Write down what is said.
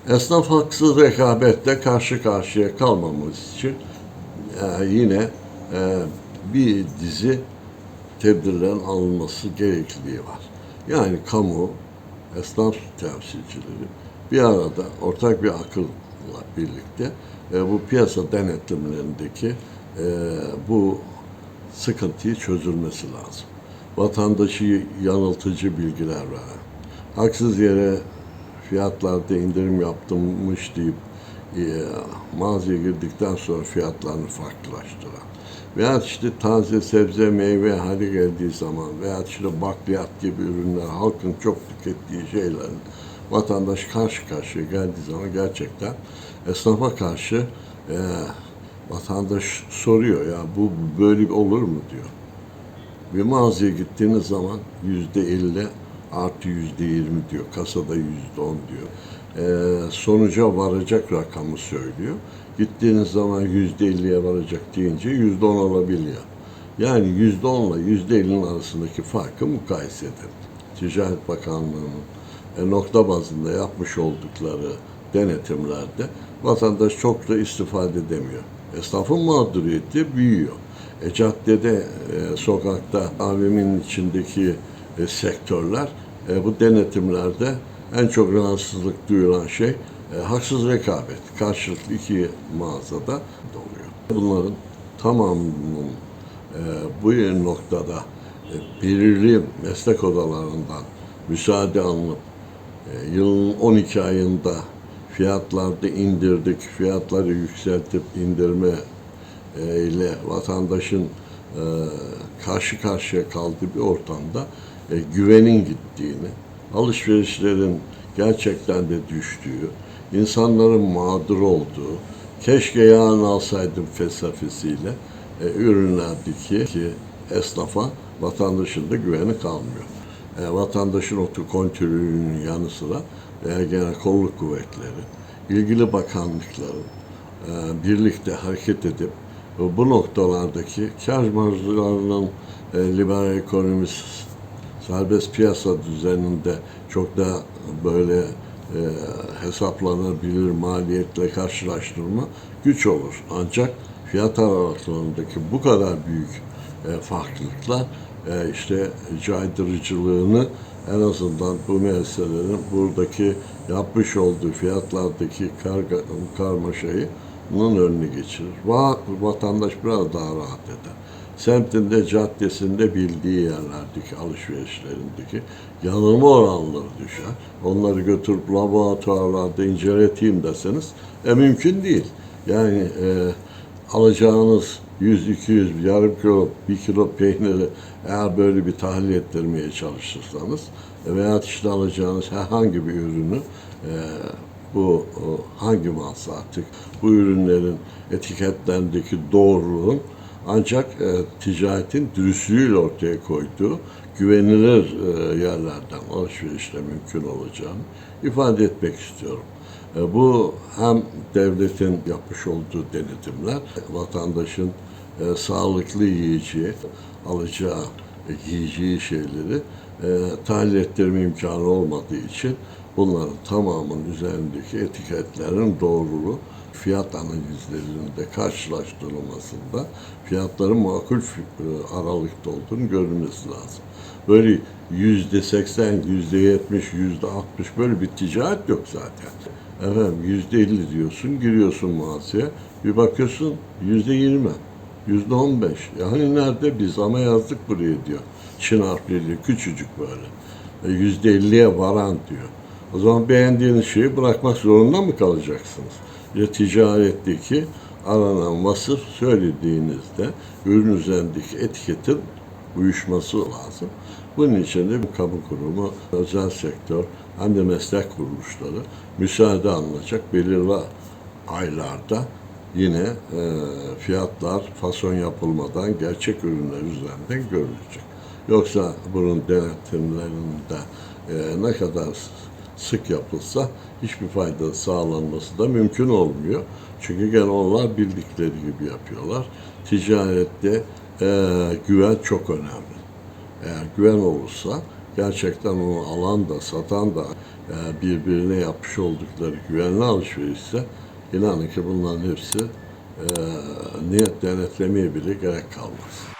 Esnaf haksız rekabetle karşı karşıya kalmamız için yine bir dizi tedbirlerin alınması gerekliliği var. Yani kamu, esnaf temsilcileri bir arada ortak bir akılla birlikte bu piyasa denetimlerindeki bu sıkıntıyı çözülmesi lazım. Vatandaşı yanıltıcı bilgiler veren, haksız yere fiyatlarda indirim yaptırmış deyip mağazaya girdikten sonra fiyatlarını farklılaştıran veya işte taze sebze, meyve hali geldiği zaman veya işte bakliyat gibi ürünler halkın çok tükettiği şeylerin vatandaş karşı karşıya geldiği zaman gerçekten esnafa karşı vatandaş soruyor ya bu böyle olur mu diyor. Bir mağazaya gittiğiniz zaman %50 artı %20 diyor. Kasada %10 diyor. Sonuca varacak rakamı söylüyor. Gittiğiniz zaman %50'ye varacak deyince %10 olabiliyor. Yani %10 ile %50'nin arasındaki farkı mukayese edin. Ticaret Bakanlığı'nın nokta bazında yapmış oldukları denetimlerde vatandaş çok da istifade edemiyor. Esnafın mağduriyeti büyüyor. Caddede, sokakta, AVM'nin içindeki sektörler bu denetimlerde en çok rahatsızlık duyulan şey haksız rekabet. Karşılıklı iki mağazada oluyor. Bunların tamamının bu noktada belirli meslek odalarından müsaade alınıp yılın 12 ayında fiyatlarda indirdik, fiyatları yükseltip indirme ile vatandaşın karşı karşıya kaldığı bir ortamda güvenin gittiğini, alışverişlerin gerçekten de düştüğü, insanların mağdur olduğu, keşke yarın alsaydım felsefesiyle ürünlerdeki esnafa vatandaşın da güveni kalmıyor. Vatandaşın kontrolünün yanı sıra gene kolluk kuvvetleri, ilgili bakanlıkların birlikte hareket edip bu noktalardaki kar marjlarının liberal ekonomi, serbest piyasa düzeninde çok da böyle hesaplanabilir maliyetle karşılaştırma güç olur. Ancak fiyat aralıklarındaki bu kadar büyük farklılıklar işte caydırıcılığını en azından bu meselelerin buradaki yapmış olduğu fiyatlardaki karmaşayı bunun önüne geçirir. Vatandaş biraz daha rahat eder. Semtinde, caddesinde bildiği yerlerdeki alışverişlerindeki yanılma oranları düşer. Onları götürüp laboratuvarlarda inceleteyim deseniz mümkün değil. Yani alacağınız 100-200 yarım kilo, 1 kilo peyniri eğer böyle bir tahlil ettirmeye çalışırsanız veya işte alacağınız herhangi bir ürünü bu hangi mağaza artık bu ürünlerin etiketlerindeki doğruluğun ancak ticaretin dürüstlüğüyle ortaya koyduğu güvenilir yerlerden alışverişle mümkün olacağını ifade etmek istiyorum. Bu hem devletin yapmış olduğu denetimler, vatandaşın sağlıklı yiyeceği, alacağı, giyeceği şeyleri tahlil ettirme imkanı olmadığı için bunların tamamının üzerindeki etiketlerin doğruluğu fiyat analizlerinde karşılaştırılmasında fiyatların makul aralıkta olduğunu görülmesi lazım. Böyle %80, %70, %60 böyle bir ticaret yok zaten. Efendim %50 diyorsun, giriyorsun mağazaya, bir bakıyorsun %20, %15. Yani nerede biz ama yazdık buraya diyor. Çin harfleriyle küçücük böyle. %50'ye varan diyor. O zaman beğendiğiniz şeyi bırakmak zorunda mı kalacaksınız? Ya ticaretteki aranan vasıf söylediğinizde ürün üzerindeki etiketin uyuşması lazım. Bunun için de kamu kurumu, özel sektör, hem de meslek kuruluşları müsaade alınacak belirli aylarda yine fiyatlar fason yapılmadan gerçek ürünler üzerinden görülecek. Yoksa bunun denetimlerinde ne kadar sık yapılsa hiçbir fayda sağlanması da mümkün olmuyor. Çünkü gene onlar bildikleri gibi yapıyorlar. Ticarette güven çok önemli. Eğer güven olursa gerçekten onu alan da satan da birbirine yapmış oldukları güvenli alışverişse inanın ki bunların hepsi niyet denetlemeye bile gerek kalmaz.